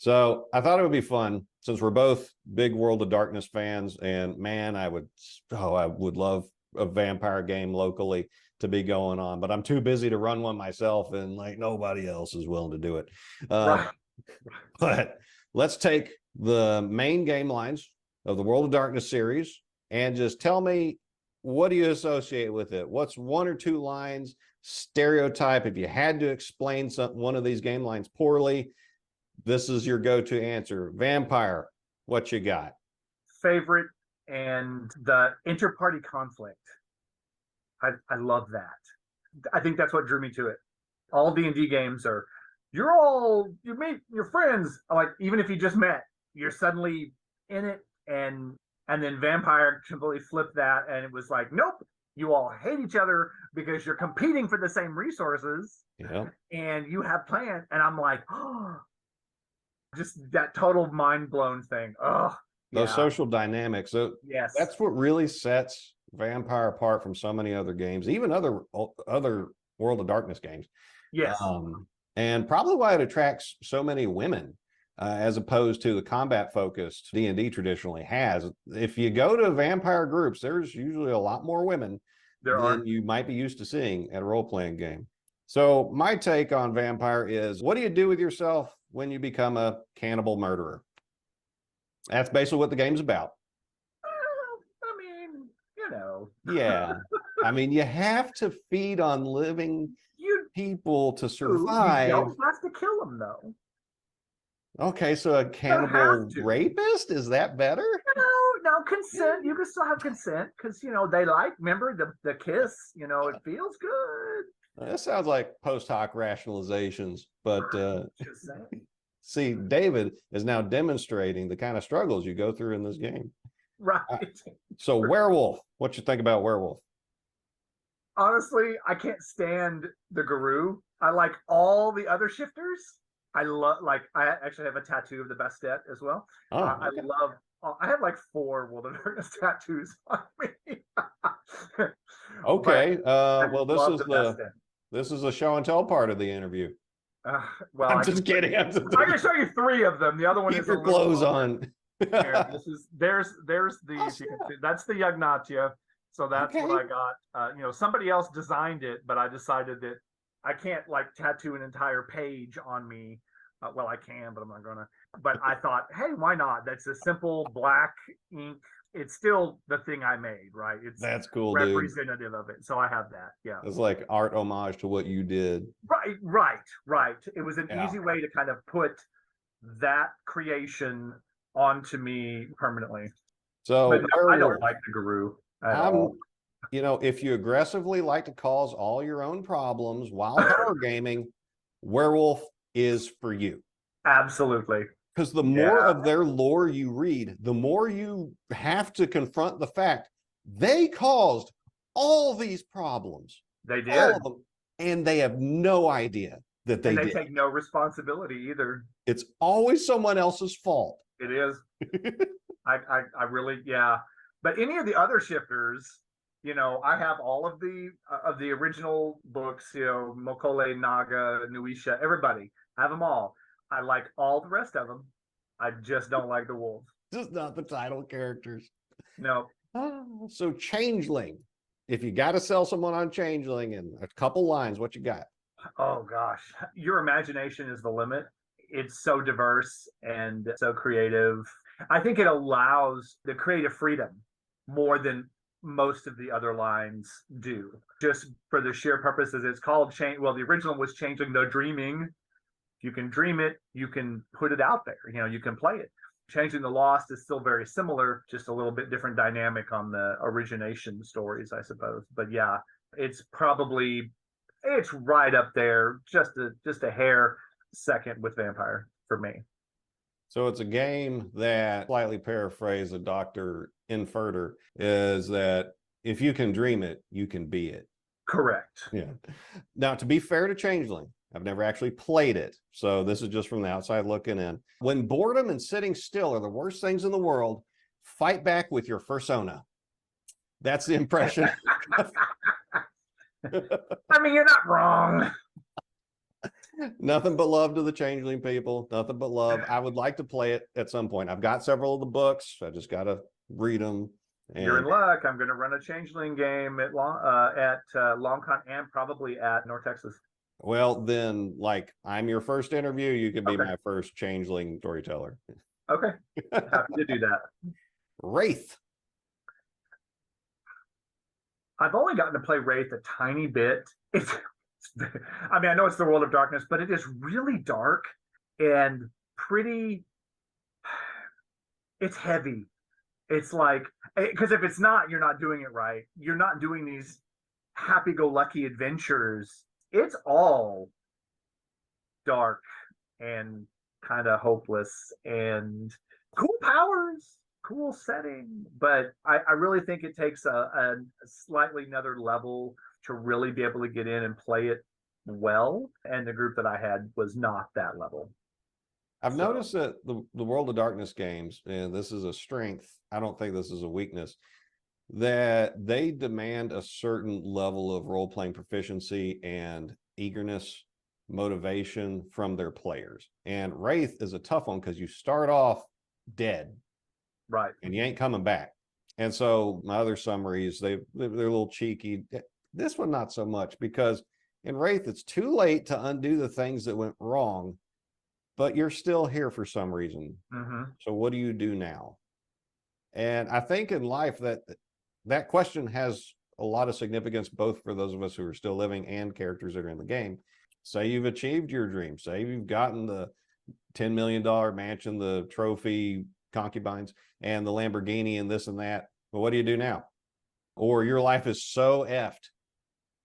So I thought it would be fun since we're both big World of Darkness fans, and man, I would love a vampire game locally to be going on, but I'm too busy to run one myself, and like nobody else is willing to do it. Right. But let's take the main game lines of the World of Darkness series and just tell me, what do you associate with it? What's one or two lines, stereotype? If you had to explain one of these game lines poorly, this is your go-to answer. Vampire, what you got? Favorite and the inter-party conflict. I love that. I think that's what drew me to it. All D&D games are, you meet your friends, like even if you just met, you're suddenly in it, and then Vampire completely flipped that, and it was like, nope, you all hate each other because you're competing for the same resources. Yeah. And you have plans, and I'm like, oh, just that total mind blown thing. Oh, those social dynamics. So yes, that's what really sets Vampire apart from so many other games, even other World of Darkness games. Yes. And probably why it attracts so many women, as opposed to the combat focused D&D traditionally has. If you go to vampire groups, there's usually a lot more women than you might be used to seeing at a role-playing game. So my take on Vampire is, what do you do with yourself when you become a cannibal murderer? That's basically what the game's about. I mean, you know. Yeah. I mean, you have to feed on living people to survive. You don't have to kill them, though. Okay, so a cannibal rapist, is that better? No, consent. You can still have consent because, they remember the kiss, it feels good. That sounds like post hoc rationalizations, but see, David is now demonstrating the kind of struggles you go through in this game. Right. So Werewolf, what you think about Werewolf? Honestly, I can't stand the Guru. I like all the other shifters. I actually have a tattoo of the Bastet as well. Oh, okay. I have like 4 World of Darkness tattoos on me. Okay. Well, this is the show and tell part of the interview. Well, I'm just kidding. I can show you 3 of them. The other one Keep is your clothes on. Here, there's the you can see, that's the Yagnatia. So that's what I got. Somebody else designed it, but I decided that I can't tattoo an entire page on me. Well, I can, but I'm not gonna. But I thought, hey, why not? That's a simple black ink. It's still the thing I made, right? That's cool, representative of it. So I have that. Yeah, it's like art homage to what you did. Right. It was an easy way to kind of put that creation onto me permanently. So but no, I don't like the Guru at all. If you aggressively like to cause all your own problems while power gaming, Werewolf is for you. Absolutely. Because the more of their lore you read, the more you have to confront the fact they caused all these problems. They did. All of them, and they have no idea that they did. They take no responsibility either. It's always someone else's fault. It is. I really, But any of the other shifters, I have all of the original books, Mokole, Naga, Nuisha, everybody. I have them all. I like all the rest of them. I just don't like the wolves. Just not the title characters. No. So Changeling. If you got to sell someone on Changeling in a couple lines, what you got? Oh, gosh. Your imagination is the limit. It's so diverse and so creative. I think it allows the creative freedom more than most of the other lines do. Just for the sheer purposes, it's called change. Well, the original was Changeling No Dreaming. You can dream it, you can put it out there, you can play it. Changing the Lost is still very similar, just a little bit different dynamic on the origination stories, I suppose. But it's right up there, just a hair second with Vampire for me. So it's a game that, slightly paraphrase of Dr. Inferter, is that if you can dream it, you can be it. Correct. Yeah. Now, to be fair to Changeling, I've never actually played it, so this is just from the outside looking in. When boredom and sitting still are the worst things in the world, fight back with your fursona. That's the impression. I mean, you're not wrong. Nothing but love to the changeling people. Nothing but love. I would like to play it at some point. I've got several of the books. I just got to read them. You're in luck. I'm going to run a changeling game at LongCon and probably at North Texas. Well, then, like, I'm your first interview. You could be Okay. my first changeling storyteller. Okay. Happy to do that. Wraith. I've only gotten to play Wraith a tiny bit. I mean, I know it's the world of darkness, but it is really dark and pretty, it's heavy. It's like, because if it's not, you're not doing it right. You're not doing these happy-go-lucky adventures. It's all dark and kind of hopeless and cool powers, cool setting. But I really think it takes a slightly another level to really be able to get in and play it well. And the group that I had was not that level. I've noticed that the World of Darkness games, and this is a strength, I don't think this is a weakness, that they demand a certain level of role-playing proficiency and eagerness, motivation from their players. And Wraith is a tough one because you start off dead. Right. And you ain't coming back. And so my other summaries, they're a little cheeky. This one, not so much, because in Wraith, it's too late to undo the things that went wrong, but you're still here for some reason. Mm-hmm. So what do you do now? And I think in life that question has a lot of significance, both for those of us who are still living and characters that are in the game. Say you've achieved your dream. Say you've gotten the $10 million mansion, the trophy concubines, and the Lamborghini and this and that. But what do you do now? Or your life is so effed,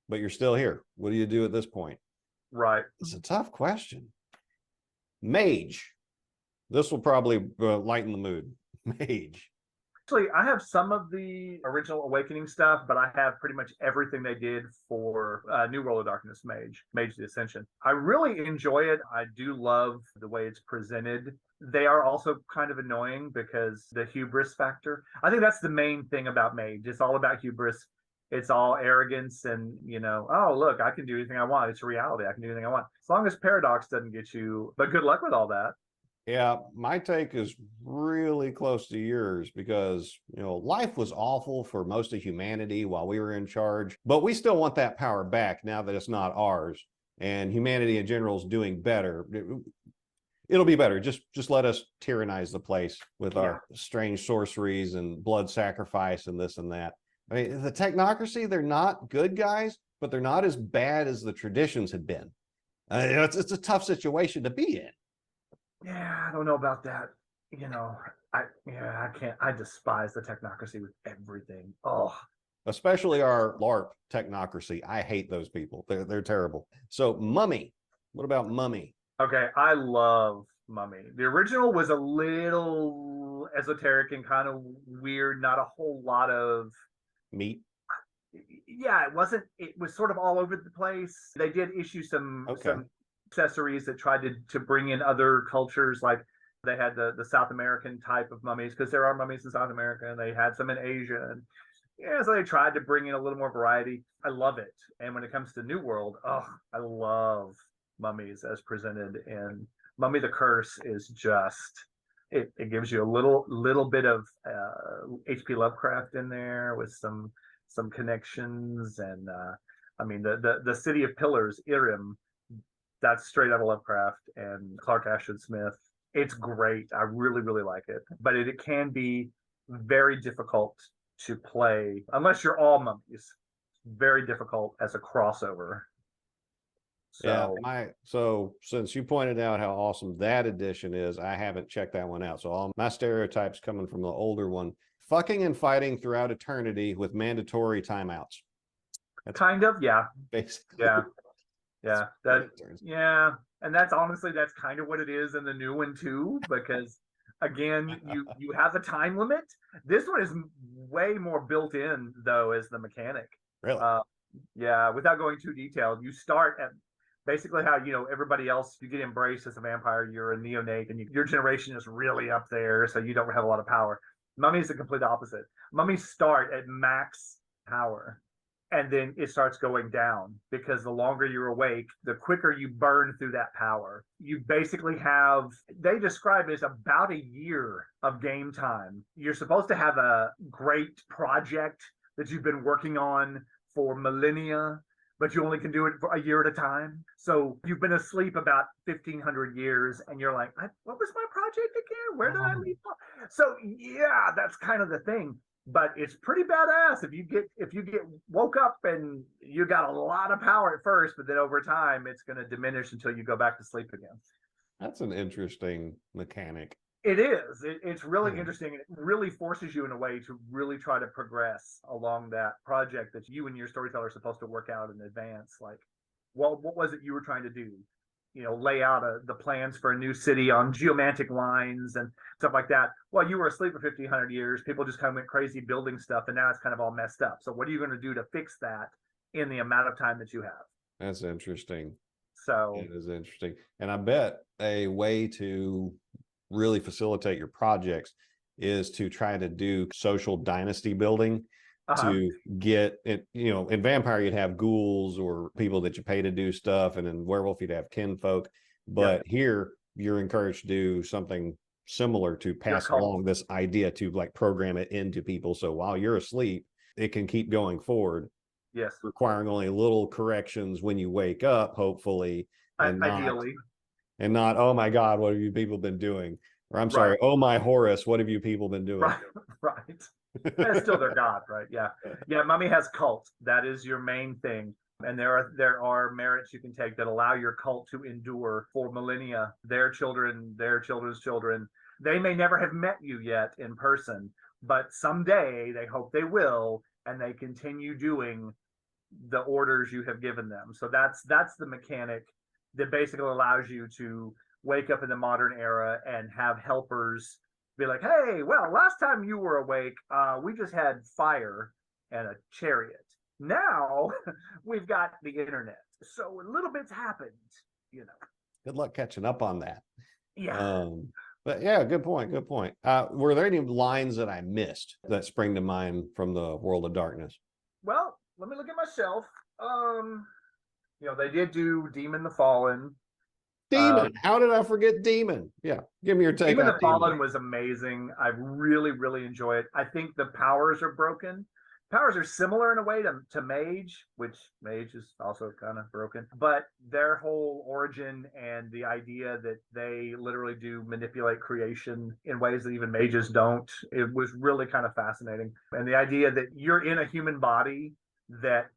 but you're still here. What do you do at this point? Right. It's a tough question. Mage. This will probably lighten the mood. Mage. Actually, I have some of the original Awakening stuff, but I have pretty much everything they did for New World of Darkness Mage the Ascension. I really enjoy it. I do love the way it's presented. They are also kind of annoying because the hubris factor. I think that's the main thing about Mage. It's all about hubris. It's all arrogance and, oh, look, I can do anything I want. It's a reality. I can do anything I want. As long as Paradox doesn't get you, but good luck with all that. Yeah, my take is really close to yours because, life was awful for most of humanity while we were in charge, but we still want that power back now that it's not ours. And humanity in general is doing better. It'll be better. Just let us tyrannize the place with our strange sorceries and blood sacrifice and this and that. I mean, the technocracy, they're not good guys, but they're not as bad as the traditions had been. It's a tough situation to be in. Yeah, I don't know about that. I can't. I despise the technocracy with everything. Oh, especially our LARP technocracy. I hate those people. They're terrible. So Mummy. What about Mummy? Okay, I love Mummy. The original was a little esoteric and kind of weird. Not a whole lot of meat. Yeah, it wasn't. It was sort of all over the place. They did issue some accessories that tried to bring in other cultures, like they had the South American type of mummies, because there are mummies in South America, and they had some in Asia, and so they tried to bring in a little more variety. I love it. And when it comes to New World, I love mummies as presented, and Mummy the Curse is just it gives you a little bit of H.P. Lovecraft in there with some connections, and I mean the City of Pillars, Irem, that's straight out of Lovecraft and Clark Ashton Smith. It's great. I really, really like it. But it can be very difficult to play unless you're all mummies. Very difficult as a crossover. So since you pointed out how awesome that edition is, I haven't checked that one out. So all my stereotypes coming from the older one: fucking and fighting throughout eternity with mandatory timeouts. That's kind of, yeah. Basically. Yeah. And that's kind of what it is in the new one too, because again, you have a time limit. This one is way more built in though as the mechanic. Really? Without going too detailed, you start at basically how everybody else, you get embraced as a vampire, you're a neonate, and your generation is really up there, so you don't have a lot of power. Mummies the complete opposite. Mummies start at max power. and then it starts going down, because the longer you're awake, the quicker you burn through that power. You basically have, they describe it as about a year of game time. You're supposed to have a great project that you've been working on for millennia, but you only can do it for a year at a time. So you've been asleep about 1,500 years, and you're like, what was my project again? Where did I leave off? So yeah, that's kind of the thing. But it's pretty badass if you get woke up and you got a lot of power at first, but then over time it's going to diminish until you go back to sleep again. That's an interesting mechanic. It is. It's really interesting, and it really forces you in a way to really try to progress along that project that you and your storyteller are supposed to work out in advance. Like, well, what was it you were trying to do? Lay out the plans for a new city on geomantic lines and stuff like that. Well, you were asleep for 1,500 years. People just kind of went crazy building stuff, and now it's kind of all messed up. So what are you going to do to fix that in the amount of time that you have? That's interesting. So it is interesting. And I bet a way to really facilitate your projects is to try to do social dynasty building. To get it, in vampire you'd have ghouls or people that you pay to do stuff, and in werewolf you'd have kinfolk, but here you're encouraged to do something similar to pass along this idea, to like program it into people, so while you're asleep it can keep going forward, requiring only little corrections when you wake up, hopefully, and ideally not oh my god, what have you people been doing, or I'm sorry, oh my Horus, what have you people been doing? Right. That's still their god, right? Yeah. Mummy has cult. That is your main thing. And there are merits you can take that allow your cult to endure for millennia. Their children, their children's children, they may never have met you yet in person, but someday they hope they will, and they continue doing the orders you have given them. So that's the mechanic that basically allows you to wake up in the modern era and have helpers be like, hey, well, last time you were awake, we just had fire and a chariot. Now we've got the internet. So a little bit's happened, Good luck catching up on that. Yeah. But yeah, good point. Were there any lines that I missed that spring to mind from the World of Darkness? Well, let me look at myself. They did do Demon the Fallen. Demon. How did I forget Demon? Yeah, give me your take. Demon the Fallen was amazing. I really, really enjoy it. I think the powers are broken. Powers are similar in a way to Mage, which Mage is also kind of broken. But their whole origin and the idea that they literally do manipulate creation in ways that even mages don't, it was really kind of fascinating. And the idea that you're in a human body that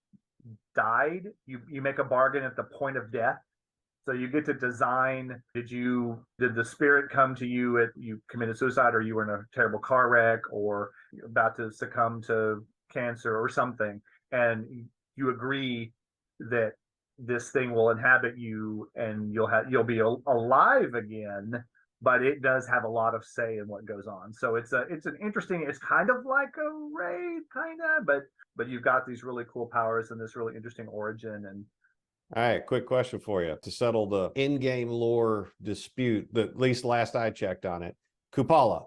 died, you make a bargain at the point of death. So you get to design, did the spirit come to you you committed suicide, or you were in a terrible car wreck, or you're about to succumb to cancer or something, and you agree that this thing will inhabit you and you'll be alive again, but it does have a lot of say in what goes on. So it's an interesting, it's kind of like a Wraith, kind of, but you've got these really cool powers and this really interesting origin. And all right, quick question for you to settle the in-game lore dispute, at least last I checked on it. Kupala,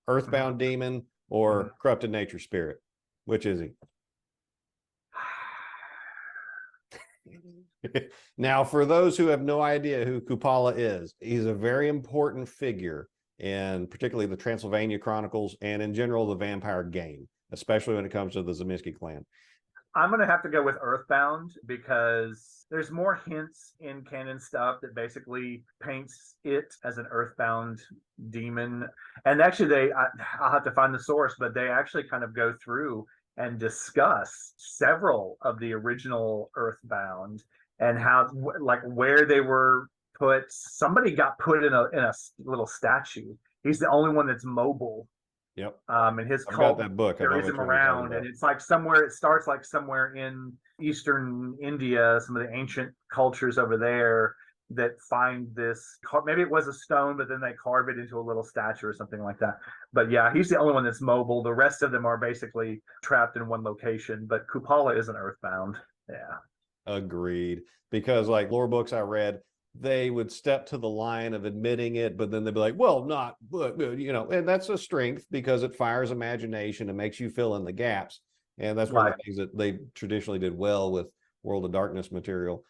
earthbound demon or corrupted nature spirit? Which is he? Now, for those who have no idea who Kupala is, he's a very important figure in particularly the Transylvania Chronicles and in general the vampire game, especially when it comes to the Zemisky clan. I'm going to have to go with Earthbound because there's more hints in canon stuff that basically paints it as an Earthbound demon. And actually, I'll have to find the source, but they actually kind of go through and discuss several of the original Earthbound and how, like, where they were put. Somebody got put in a little statue. He's the only one that's mobile. Yep. And his I've cult got that book. carries him around, and it's like it starts like somewhere in Eastern India, some of the ancient cultures over there that find this, maybe it was a stone, but then they carve it into a little statue or something like that. But yeah, he's the only one that's mobile. The rest of them are basically trapped in one location, but Kupala isn't Earthbound. Yeah. Agreed. Because like lore books I read, they would step to the line of admitting it, but then they'd be like, well, but and that's a strength because it fires imagination and makes you fill in the gaps. And that's one of Right. the things that they traditionally did well with World of Darkness material.